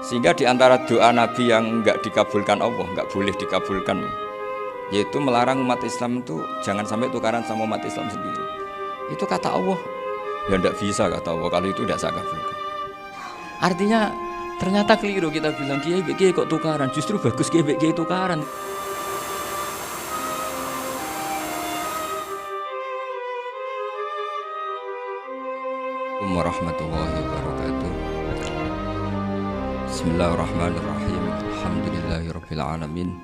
Sehingga di antara doa Nabi yang enggak dikabulkan Allah, enggak boleh dikabulkan, yaitu melarang umat Islam itu jangan sampai tukaran sama umat Islam sendiri. Itu kata Allah, ya enggak bisa kata Allah, kalau itu enggak saya kabulkan. Artinya ternyata keliru kita bilang kiai kok tukaran, justru bagus kiai tukaran. Warahmatullahi wabarakatuh. Bismillahirrahmanirrahim. Alhamdulillahirabbil alamin.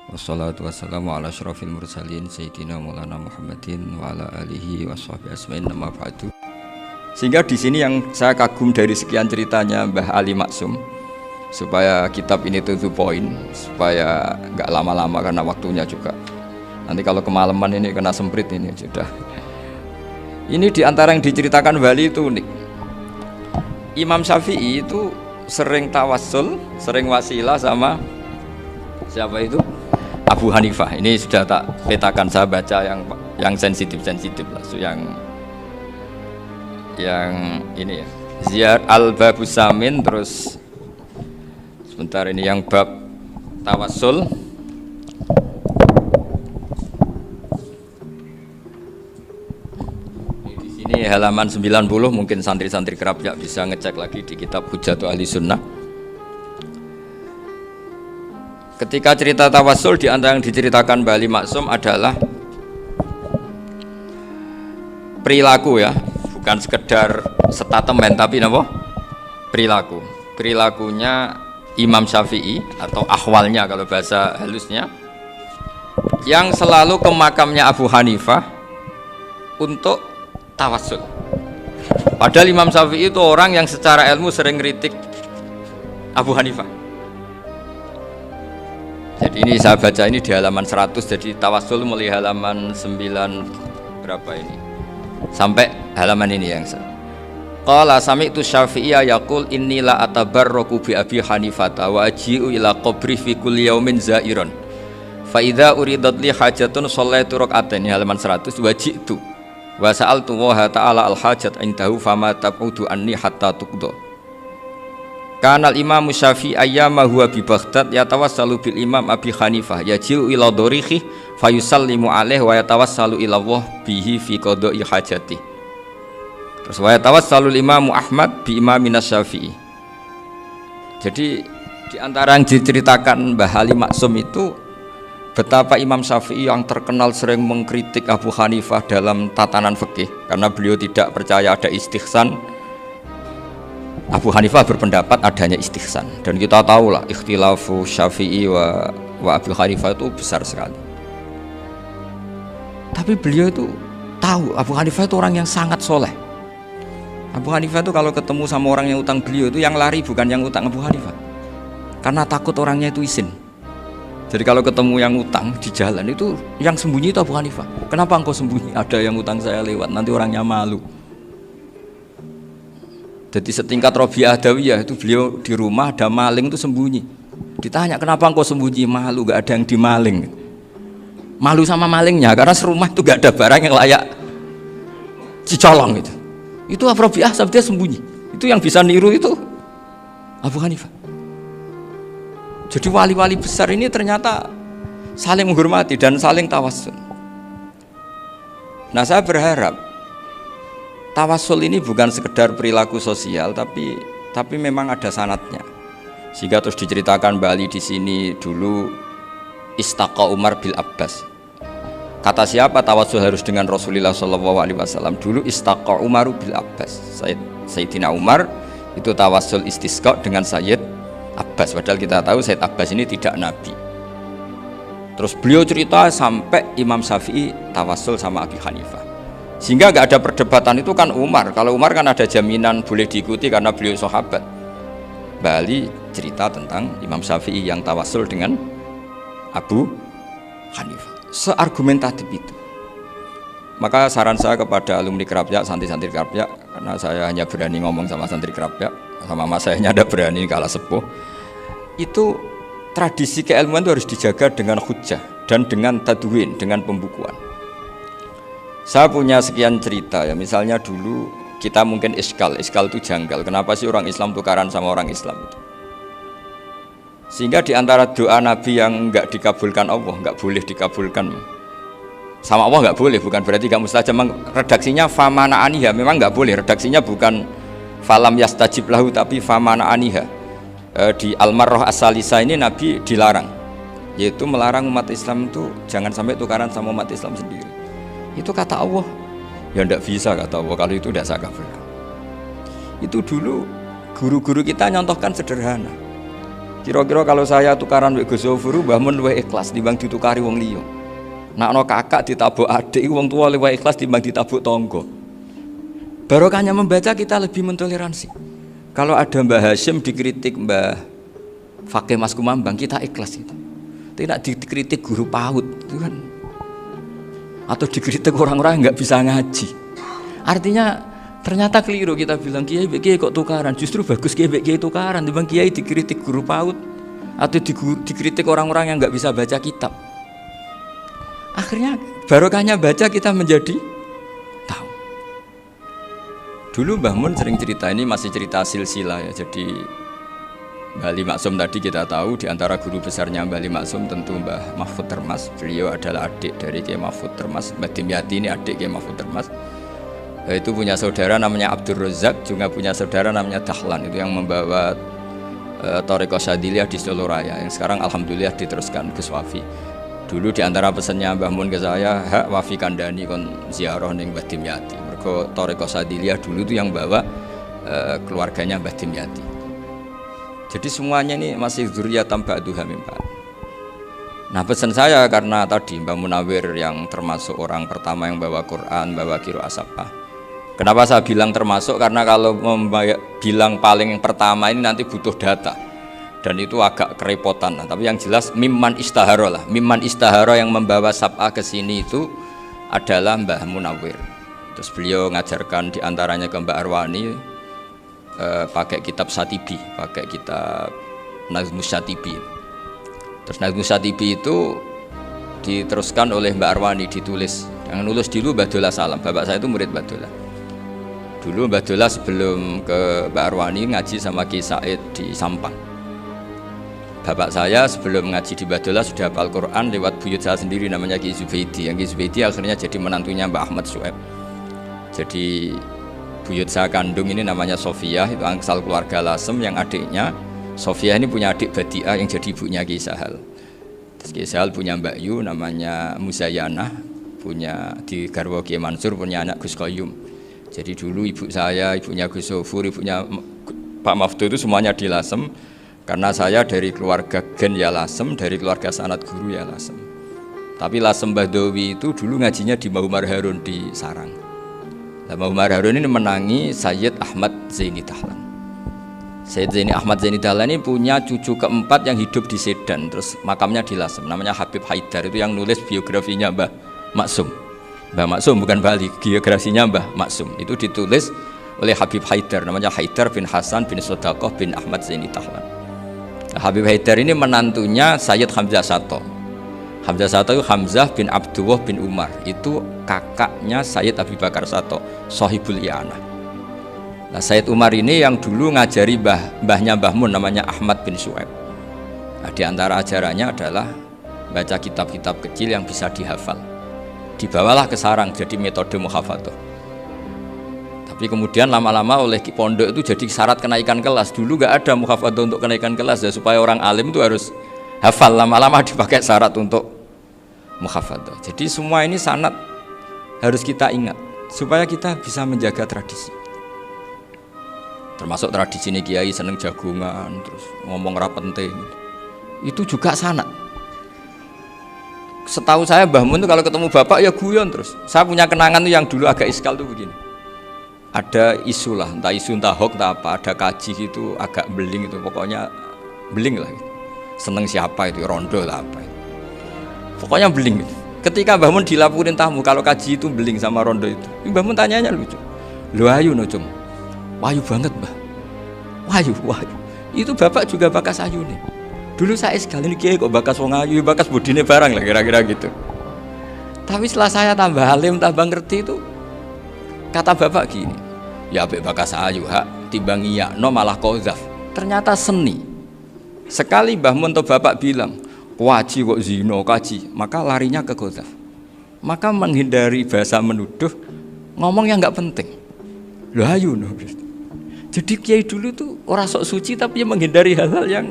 Wassalatu wassalamu ala asyrafil mursalin sayyidina Maulana Muhammadin wa ala alihi washabihi asma'in amma ba'du. Sehingga di sini yang saya kagum dari sekian ceritanya Mbah Ali Maksum, supaya kitab ini to the point, supaya enggak lama-lama karena waktunya juga. Nanti kalau kemalaman ini kena semprit ini sudah. Ini diantara yang diceritakan Bali itu unik. Imam Syafi'i itu sering tawassul, sering wasilah sama siapa itu? Abu Hanifah. Ini sudah tak petakan, saya baca yang sensitif lah, yang ini ya. Ziyad al-Babus Samin, terus sebentar ini yang bab tawassul. Ini halaman 90, mungkin santri-santri kerapyak bisa ngecek lagi di kitab Hujjatu Ahli Sunnah. Ketika cerita tawassul, di antara yang diceritakan Bali Maksum adalah perilaku ya, bukan sekedar statement tapi apa? Perilaku. Perilakunya Imam Syafi'i atau ahwalnya kalau bahasa halusnya, yang selalu ke makamnya Abu Hanifah untuk tawassul. Padahal Imam Syafi'i itu orang yang secara ilmu sering kritik Abu Hanifah. Jadi ini saya baca ini di halaman 100, jadi tawassul mulai halaman 9 berapa ini sampai halaman ini yang qala sami'tu Syafi'iyya yaqul inni la atabarraku bi Abi Hanifata wa aji'u ila qabri fi kulli yaumin za'iran fa idza uridat li hajatun shallaitu rak'atain, halaman 100, waji'tu wa sa'altu wa ta'ala al-hajat indahu fama tab'udu anni hatta tuqda. Kana al-Imam Syafi'i ayyama huwa bi Baghdad yatawassalu bil Imam Abi Hanifah yaji'u ila dorihi fayusallimu alaihi wa yatawassalu ila Allah bihi fi qada'i hajati. Terus wa yatawassalu al-Imam Ahmad bi Imamina Syafi'i. Jadi di antara yang diceritakan Mbah Ali Maksum itu betapa Imam Syafi'i yang terkenal sering mengkritik Abu Hanifah dalam tatanan fikih karena beliau tidak percaya ada istihsan. Abu Hanifah berpendapat adanya istihsan, dan kita tahulah ikhtilafu Syafi'i wa Abu Hanifah itu besar sekali. Tapi beliau itu tahu Abu Hanifah itu orang yang sangat soleh. Abu Hanifah itu kalau ketemu sama orang yang utang beliau itu yang lari bukan yang utang Abu Hanifah, karena takut orangnya itu izin. Jadi kalau ketemu yang utang di jalan itu yang sembunyi itu Abu Hanifah. Kenapa engkau sembunyi? Ada yang utang saya lewat, nanti orangnya malu. Jadi setingkat Robi'ah Adawiyah itu beliau di rumah ada maling itu sembunyi. Ditanya kenapa engkau sembunyi? Malu, gak ada yang dimaling. Malu sama malingnya karena serumah itu gak ada barang yang layak dicolong itu. Itu Robi'ah sabda sembunyi. Itu yang bisa niru itu Abu Hanifah. Jadi wali-wali besar ini ternyata saling menghormati dan saling tawassul. Nah, saya berharap tawassul ini bukan sekedar perilaku sosial, tapi memang ada sanadnya. Sehingga terus diceritakan Bali di sini dulu istaqa Umar bil Abbas. Kata siapa tawassul harus dengan Rasulullah SAW? Dulu istaqa Umar bil Abbas. Sayyidina Umar itu tawassul istisqa dengan Sayyid Abbas, padahal kita tahu Sayyid Abbas ini tidak nabi. Terus beliau cerita sampai Imam Syafi'i tawassul sama Abi Hanifah, sehingga gak ada perdebatan itu kan Umar. Kalau Umar kan ada jaminan boleh diikuti karena beliau sahabat. Bali cerita tentang Imam Syafi'i yang tawassul dengan Abu Hanifah, seargumentatif itu. Maka saran saya kepada alumni Kerapyak, santri-santri Kerapyak, karena saya hanya berani ngomong sama santri Kerapyak, sama mas saya ada berani kalah sepuh, itu tradisi keilmuan itu harus dijaga dengan hujjah dan dengan tadwin, dengan pembukuan. Saya punya sekian cerita ya, misalnya dulu kita mungkin iskal itu janggal, kenapa sih orang Islam tukaran sama orang Islam itu? Sehingga di antara doa Nabi yang enggak dikabulkan Allah, enggak boleh dikabulkan sama Allah, enggak boleh, bukan berarti enggak mustajab. Redaksinya famana aniha, memang enggak boleh. Redaksinya bukan falam yastajib lahu tapi famana aniha. Di Al-Marrah As-Salisa ini Nabi dilarang, yaitu melarang umat Islam itu jangan sampai tukaran sama umat Islam sendiri. Itu kata Allah, ya enggak bisa kata Allah kalau itu tidak saya kabulkan. Itu dulu guru-guru kita nyontohkan sederhana. Kira-kira kalau saya tukaran wek Gus Zofuru, Mbah Mun luwih ikhlas timbang ditukari wong liya. Nakno kakak ditabuk adik, wong tua luwih ikhlas timbang ditabuk tangga. Barokahnya membaca kita lebih mentoleransi. Kalau ada Mbah Hashim dikritik Mbah Fakih Mas Kumambang, kita ikhlas itu. Tidak dikritik guru PAUD itu kan. Atau dikritik orang-orang yang nggak bisa ngaji. Artinya ternyata keliru kita bilang kiai kok tukaran. Justru bagus kiai tukaran dibanding kiai dikritik guru PAUD atau dikritik orang-orang yang nggak bisa baca kitab. Akhirnya barokahnya baca kita menjadi tahu. Dulu Mbah Mun sering cerita, ini masih cerita silsilah ya. Jadi Mbah Ali Maksum tadi kita tahu di antara guru besarnya Mbah Ali Maksum tentu Mbah Mahfud Termas. Beliau adalah adik dari Kiai Mahfud Termas. Mbah Dimyati ini adik Kiai Mahfud Termas. Itu punya saudara namanya Abdul Razak, juga punya saudara namanya Dahlan, itu yang membawa Thariqah Syadiliyah di Solo Raya yang sekarang alhamdulillah diteruskan Gus Wafi. Dulu di antara pesannya Mbah Mun ke saya, hak Wafi kandani kon ziarah ning Mbah Dimyati. Mergo Thariqah Syadiliyah dulu itu yang bawa keluarganya Mbah Dimyati. Jadi semuanya ini masih dzurriyyatan ba'duha min ba'd. Nah pesan saya karena tadi Mbah Munawir yang termasuk orang pertama yang bawa Quran, bawa qiraah sab'ah. Kenapa saya bilang termasuk? Karena kalau bilang paling yang pertama ini nanti butuh data dan itu agak kerepotan. Nah, tapi yang jelas mimman istahara lah. Mimman istahara yang membawa sab'ah ke sini itu adalah Mbah Munawir. Terus beliau ngajarkan diantaranya ke Mbak Arwani pakai kitab Satibi, pakai kitab Nazmus Satibi. Terus Nazmus Satibi itu diteruskan oleh Mbak Arwani, ditulis. Yang nulis dulu Mbah Dola Salam. Bapak saya itu murid Mbah Dola. Dulu Mbah Dola sebelum ke Mbak Arwani ngaji sama Ki Said di Sampang. Bapak saya sebelum ngaji di Mbah Dola sudah hafal Quran lewat buyut saya sendiri namanya Ki Zubaidi. Yang Ki Zubaidi akhirnya jadi menantunya Mbah Ahmad Su'eb. Jadi buyut saya kandung ini namanya Sofia, itu angsal keluarga Lasem, yang adiknya Sofia ini punya adik Badiah yang jadi ibunya Ki Sahal. Terus Ki Sahal punya Mbak Yu namanya Muzayanah, punya di garwa Ki Mansur punya anak Gus Qayyum. Jadi dulu ibu saya, ibunya Gus Sofur, ibunya Pak Maftu itu semuanya di Lasem. Karena saya dari keluarga Gen ya Lasem, dari keluarga sanad guru ya Lasem. Tapi Lasem Bahdawi itu dulu ngajinya di Mbah Umar Harun di Sarang. Mbah Umar Harun ini menangi Sayyid Ahmad Zaini Dahlan. Sayyid Zaini Ahmad Zaini Dahlan ini punya cucu keempat yang hidup di Sedan, terus makamnya di Lasem, namanya Habib Haidar, itu yang nulis biografinya Mbah Maksum. Mbah Maksum bukan Bali, biografinya Mbah Maksum itu ditulis oleh Habib Haidar, namanya Haidar bin Hasan bin Sodaqoh bin Ahmad Zaini Dahlan. Habib Haidar ini menantunya Sayyid Hamzah Sato. Hamzah Sato itu Hamzah bin Abdullah bin Umar, itu kakaknya Sayyid Abi Bakar Sato, Sohibul I'anah. Nah, Sayyid Umar ini yang dulu ngajari mbahnya Mbah Mun namanya Ahmad bin Su'aib. Nah, di antara ajarannya adalah baca kitab-kitab kecil yang bisa dihafal. Dibawalah ke sarang jadi metode muhafadzah. Tapi kemudian lama-lama oleh pondok itu jadi syarat kenaikan kelas. Dulu nggak ada muhafadzah untuk kenaikan kelas ya, supaya orang alim itu harus hafal, lama-lama dipakai syarat untuk muhafadzah. Jadi semua ini sanad harus kita ingat supaya kita bisa menjaga tradisi. Termasuk tradisi ini kiai seneng jagungan, terus ngomong ra penting. Itu juga sanad. Setahu saya Mbah Mun itu kalau ketemu bapak ya guyon terus. Saya punya kenangan tuh yang dulu agak iskal tuh begini. Ada isu lah, entah isu entah hoax entah apa, ada kaji gitu agak beling itu, pokoknya beling lah gitu. Seneng siapa itu, rondo lah apa itu. Pokoknya beling gitu. Ketika Mbah Mun dilaporin tamu kalau kaji itu beling sama rondo itu, Mbah Mun tanyanya lucu. Lu ayu no cung, wahyu banget Mbah. Wahyu. Itu bapak juga bakas ayu nih. Dulu saya sekali ini kiai kok bakas wong ayu, bakas budine barang lah kira-kira gitu. Tapi setelah saya tambah alim, tambah ngerti itu, kata bapak gini, ya apik bakas ayu hak timbang iya no malah qadzaf. Ternyata seni Sekali Mbah Mun atau bapak bilang, kaji kok zina, kaji, maka larinya ke Ghazaf. Maka menghindari bahasa menuduh, ngomong yang nggak penting. Loh ayo no. Jadi kiai dulu tuh orang sok suci tapi dia menghindari hal-hal yang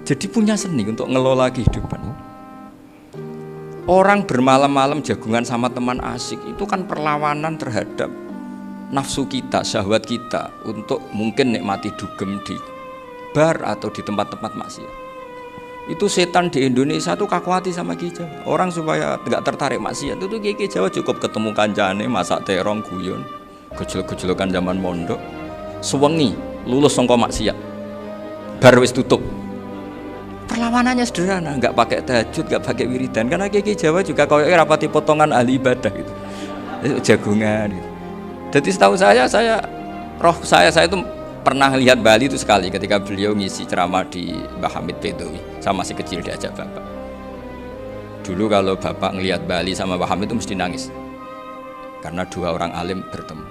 jadi punya seni untuk ngelola kehidupan. Orang bermalam-malam jagungan sama teman asik itu kan perlawanan terhadap nafsu kita, syahwat kita untuk mungkin nikmati dugem di bar atau di tempat-tempat maksiat. Itu setan di Indonesia tuh kakuati sama Ki Jawa. Orang supaya tidak tertarik maksiat itu Ki Jawa cukup ketemu kancane masak terong guyon, gejol-gejolokan zaman mondok, suwengi lulus sangka maksiat. Bar wis tutup. Perlawanannya sederhana, nggak pakai tahajud, nggak pakai wiridan. Karena Ki Jawa juga koyoke rapati potongan ahli ibadah gitu. Jagungan gitu. Jadi setahu saya itu pernah lihat Bali itu sekali ketika beliau ngisi ceramah di Mbah Hamid Bedowi. Saya masih kecil diajak bapak. Dulu kalau bapak ngelihat Bali sama Mbah Hamid itu mesti nangis karena dua orang alim bertemu.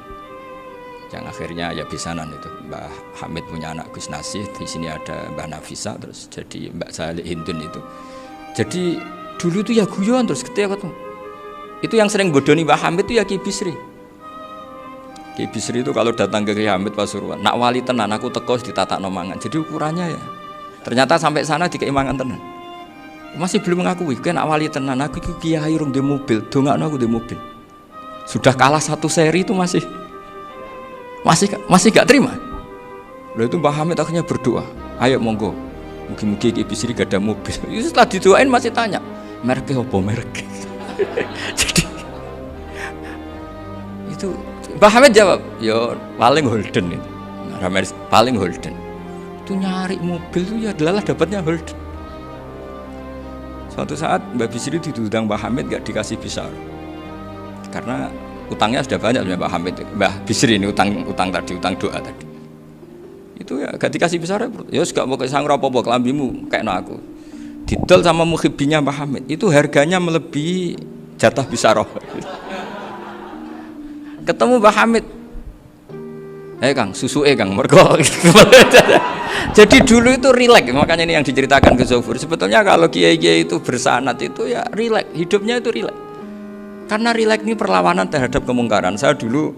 Yang akhirnya ya bisanan itu. Mbah Hamid punya anak Gus Nasih, di sini ada Mbah Nafisa, terus jadi Mbak Salih Hindun itu. Jadi dulu tuh ya guyon terus ketika ketemu. Itu yang sering bodoni Mbah Hamid itu ya Ki Bisri. Ki Bisri itu kalau datang ke Ki Hamid Pasuruan, nak wali tenan aku teko ditatakno mangan. Jadi ukurannya ya. Ternyata sampai sana dikei mangan tenan. Masih belum mengakui, kan nak wali tenan aku iki kiai rung di mobil, dongakno aku di mobil. Sudah kalah satu seri itu masih gak terima. Lalu itu Mbah Hamid akhirnya berdoa, ayo monggo, mungkin-mungkin Ki Bisri gak ada mobil. Itu setelah didoain masih tanya, mereknya apa merek? Jadi itu Mbah Hamid jawab, yo paling Holden itu, paling Holden. Itu nyari mobil itu ya adalah dapatnya Holden. Suatu saat Mbah Bisri ditudang Mbah Hamid gak dikasih besar, karena utangnya sudah banyak Mbah Hamid, Mbah Bisri ini utang tadi, utang doa tadi. Itu ya gak dikasih besar, ya gak mau kesang apa-apa kelambimu kayak aku. Didol sama muhibbinya Mbah Hamid, itu harganya melebihi jatah bisaroh. Ketemu Mbah Hamid, Kang, susu Kang, mergo. Jadi dulu itu rileks, makanya ini yang diceritakan ke Zofur. Sebetulnya kalau kiai-kiai itu bersanat itu ya rileks, hidupnya itu rileks. Karena rileks ini perlawanan terhadap kemungkaran. Saya dulu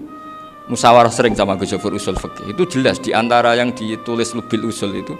musyawarah sering sama Gus Zofur usul fikih. Itu jelas di antara yang ditulis Lubil Usul itu